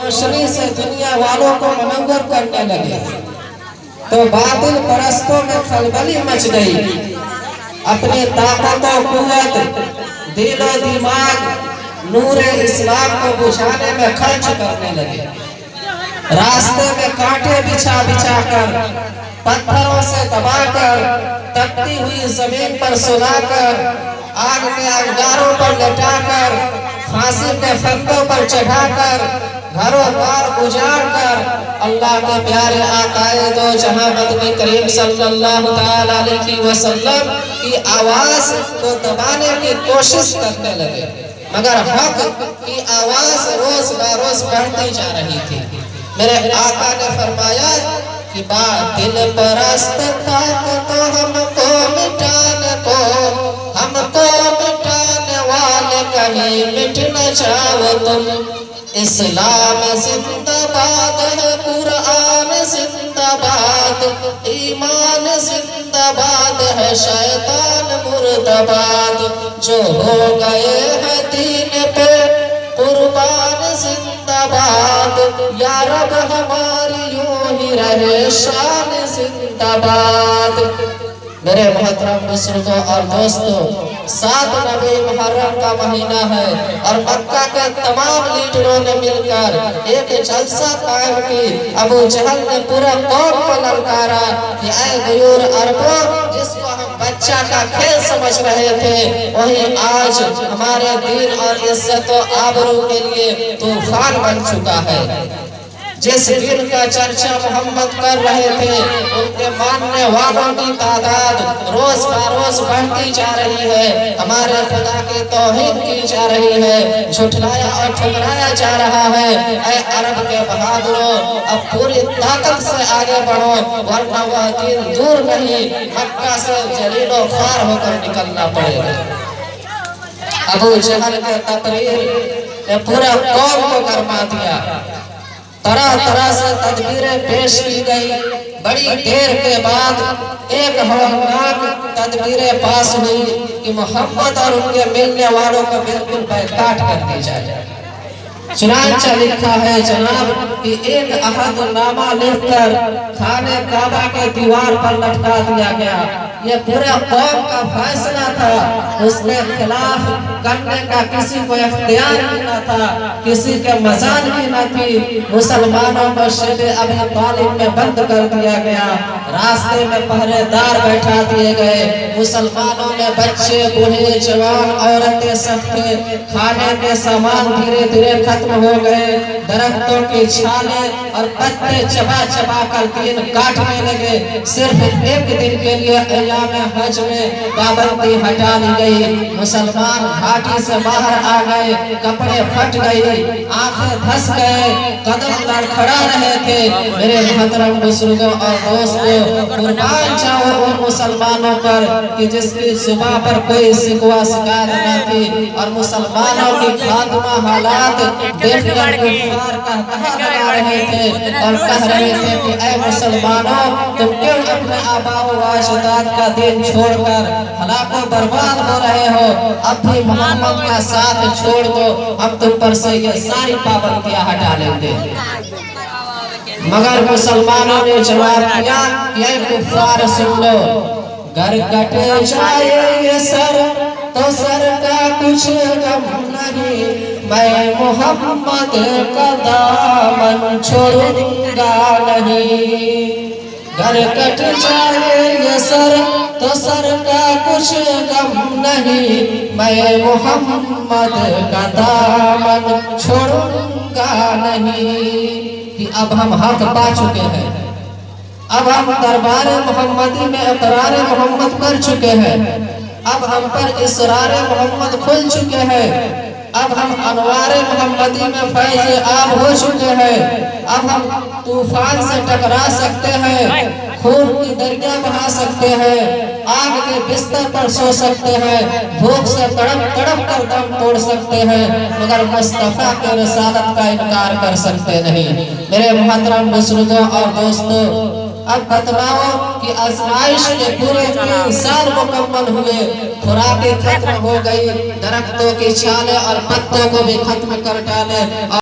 रोशनी से दुनिया वालों को मनव्वर करने लगे तो बातिल परस्तों में खलबली मच गई। अपनी ताकत और कुव्वत, दिल और दिमाग नूर इस्लाम को बुझाने में खर्च करने लगे। रास्ते में कांटे बिछा बिछा कर, पत्थरों से दबाकर, तपती हुई जमीन पर सुलाकर, आग के अंगारों पर लटाकर, फांसी के फंदों पर चढ़ाकर, घरों द्वार उजाड़ कर अल्लाह के प्यारे आकाए दो जहां मदनी करीम सल्लल्लाहु तआला अलैहि वसल्लम की आवाज को दबाने की कोशिश करने लगे, मगर हक की आवाज रोज बरोज बढ़ती जा रही थी। मेरे आका ने फरमाया कि बातिल परस्त ताकतों हमको मिटाने को, हमको मिटाने वाले कहीं मिट न जाओ तुम। इस्लाम जिंदाबाद है, कुरान जिंदाबाद, ईमान जिंदाबाद है, शैतान मुर्दाबाद। जो हो गए हैं दीन पे कुर्बान जिंदाबाद, या रब हमारी यूं ही रहे शान जिंदाबाद। मेरे मोहतरम बुजुर्गों और दोस्तों, 7 नबी मुहर्रम का महीना है और मक्का के तमाम लीडरों ने मिलकर एक जलसा कायम की। अबू जहल ने पूरा कौम को ललकारा कि ऐ गयूर अरबों, जिसको हम बच्चा का खेल समझ रहे थे, वही आज हमारे दीन और इज्जत और आबरू के लिए तूफान बन चुका है। जिस दिन का चर्चा मोहम्मद कर रहे थे, उनके मानने वालों की तादाद रोज बरोज बढ़ती जा रही है। हमारे खुदा की तौहीद की जा रही है, झुठलाया और ठुकराया जा रहा है। ऐ अरब के बहादुरों, अब पूरी ताकत से आगे बढ़ो, वरना वह दिन दूर नहीं, मक्का से जलीलो ख्वार होकर निकलना पड़ेगा। अबू जहल के तकरीर ने पूरा कौम को गरमा दिया। तरह तरह से तदबीरें पेश की गई। बड़ी देर के बाद एक हौलनाक तदबीरें पास हुई कि मोहम्मद और उनके मिलने वालों को बिल्कुल बैकाट कर दी जाए। चुनांचा लिखा है जनाब कि एक अहदनामा लिखकर खाने काबा के दीवार पर लटका दिया गया। ये पूरे कौम का फैसला था, उसके खिलाफ करने का किसी को इख्तियार ही न था, किसी के मजाल ही न थी। मुसलमानों को शेर अबी तालिब में बंद कर दिया गया, रास्ते में पहरेदार बैठा दिए गए। मुसलमानों में बच्चे, बूढ़े, जवान, औरतें सब थे। खाने के सामान धीरे धीरे खत्म हो गए। दरख्तों की छालें और पत्ते चबा चबा कर दिन काटने लगे। सिर्फ एक दिन के लिए अय्याम हज में पाबंदी हटा ली गई। मुसलमान घाटी से बाहर आ गए, कपड़े फट गए, आंखें धस गए, कदम लड़खड़ा रहे थे। मेरे मोहतरम बुजुर्गों और दोस्तों, कुर्बान जाओ उन मुसलमानों पर कि जिसकी जुबान पर कोई शिकवा शिकायत न थी और मुसलमानों की खात्मा हालात देखकर कुफ्फार का कहर लगा रहे थे और कह रहे थे कि ऐ मुसलमानों, तुम क्यों अपने आबाओ व अजदाद का दिन छोड़कर हलाको बर्बाद हो रहे हो? अब भी मोहम्मद का साथ छोड़ दो, हम तुम पर से ये सारी पाबंदियां हटा लेंगे। मगर मुसलमानों ने जवाब दिया कि ऐ कुफ्फार सुन लो, घर कट जाए ये सर तो सर का कुछ गम नहीं, मैं मोहम्मद का दामन छोड़ूंगा नहीं। घर कट जाए ये सर तो सर का कुछ गम नहीं, मैं मोहम्मद का दामन छोड़ूंगा नहीं। कि अब हम हक पा चुके हैं, अब हम दरबार मोहम्मदी में इकरार मोहम्मद कर चुके हैं, अब हम पर इसरार मोहम्मद खुल चुके हैं, अब हम अनवार मोहम्मदी में फैज़ आब हो चुके हैं। अब हम तूफान से टकरा सकते हैं, खून की दरिया बहा सकते हैं, आग के बिस्तर पर सो सकते हैं, भूख से तड़प तड़प कर दम तोड़ सकते हैं, मगर मुस्तफा के रिसालत का इनकार कर सकते नहीं। मेरे मोहतरम बुजुर्गों और दोस्तों, अब बतलाओ कि आजमाइश के पूरे 3 साल मुकम्मल हुए, खुराकें खत्म हो गई, दरख्तों की छालें और पत्तों को भी खत्म कर डाले।